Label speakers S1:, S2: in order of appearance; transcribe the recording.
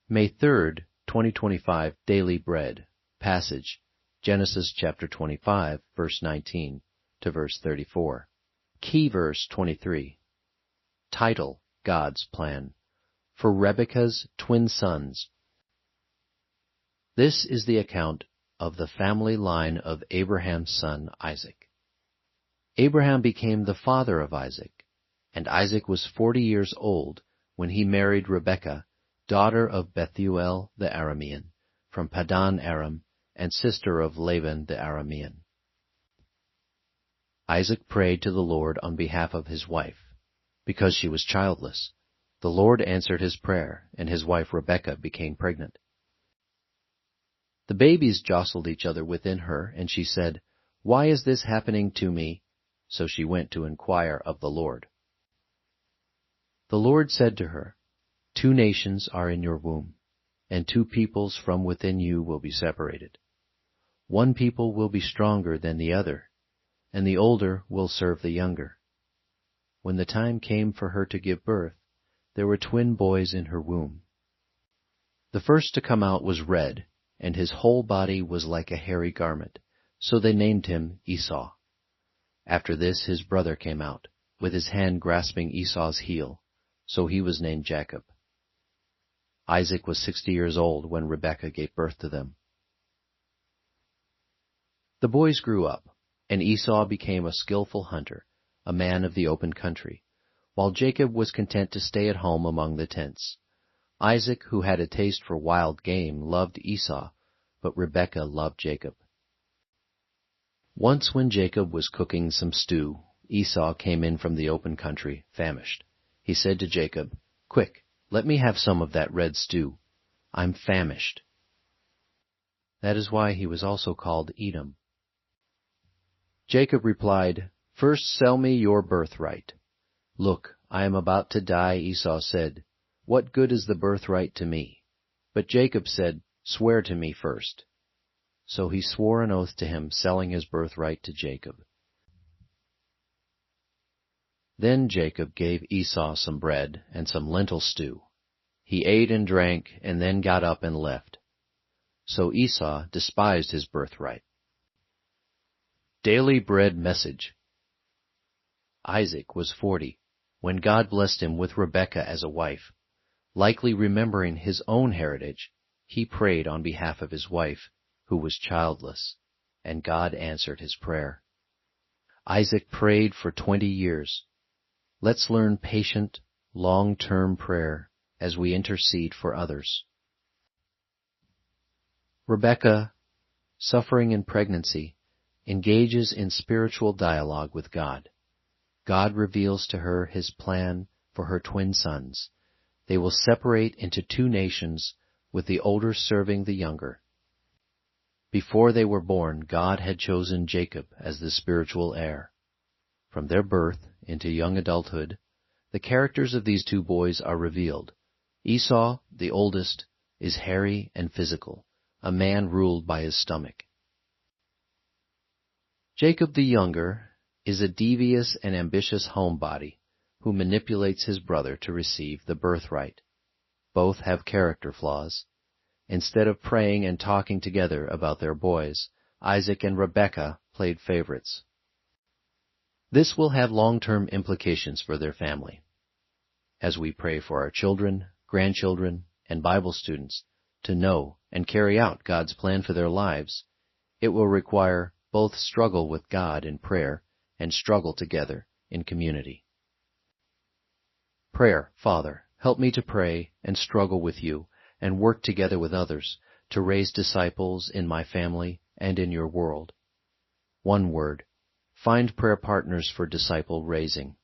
S1: May 3rd, 2025, Daily Bread. Passage, Genesis chapter 25, verse 19 to verse 34. Key verse 23. Title, God's Plan. For Rebekah's twin sons. This is the account of the family line of Abraham's son Isaac. Abraham became the father of Isaac, and Isaac was 40 years old when he married Rebekah, daughter of Bethuel the Aramean, from Paddan Aram, and sister of Laban the Aramean. Isaac prayed to the Lord on behalf of his wife. Because she was childless, the Lord answered his prayer, and his wife Rebekah became pregnant. The babies jostled each other within her, and she said, "Why is this happening to me?" So she went to inquire of the Lord. The Lord said to her, "Two nations are in your womb, and two peoples from within you will be separated. One people will be stronger than the other, and the older will serve the younger." When the time came for her to give birth, there were twin boys in her womb. The first to come out was red, and his whole body was like a hairy garment, so they named him Esau. After this his brother came out, with his hand grasping Esau's heel, so he was named Jacob. Isaac was 60 years old when Rebekah gave birth to them. The boys grew up, and Esau became a skillful hunter, a man of the open country, while Jacob was content to stay at home among the tents. Isaac, who had a taste for wild game, loved Esau, but Rebekah loved Jacob. Once when Jacob was cooking some stew, Esau came in from the open country, famished. He said to Jacob, "Quick, let me have some of that red stew. I'm famished." That is why he was also called Edom. Jacob replied, "First sell me your birthright." "Look, I am about to die," Esau said. "What good is the birthright to me?" But Jacob said, "Swear to me first." So he swore an oath to him, selling his birthright to Jacob. Then Jacob gave Esau some bread and some lentil stew. He ate and drank, and then got up and left. So Esau despised his birthright. Daily Bread Message. Isaac was 40 when God blessed him with Rebekah as a wife. Likely remembering his own heritage, he prayed on behalf of his wife, who was childless, and God answered his prayer. Isaac prayed for 20 years. Let's learn patient, long-term prayer as we intercede for others. Rebekah, suffering in pregnancy, engages in spiritual dialogue with God. God reveals to her his plan for her twin sons. They will separate into two nations, with the older serving the younger. Before they were born, God had chosen Jacob as the spiritual heir. From their birth into young adulthood, the characters of these two boys are revealed. Esau, the oldest, is hairy and physical, a man ruled by his stomach. Jacob the younger is a devious and ambitious homebody who manipulates his brother to receive the birthright. Both have character flaws. Instead of praying and talking together about their boys, Isaac and Rebekah played favorites. This will have long-term implications for their family. As we pray for our children, grandchildren, and Bible students to know and carry out God's plan for their lives, it will require both struggle with God in prayer and struggle together in community. Prayer. Father, help me to pray and struggle with you and work together with others to raise disciples in my family and in your world. One word. Find prayer partners for disciple raising.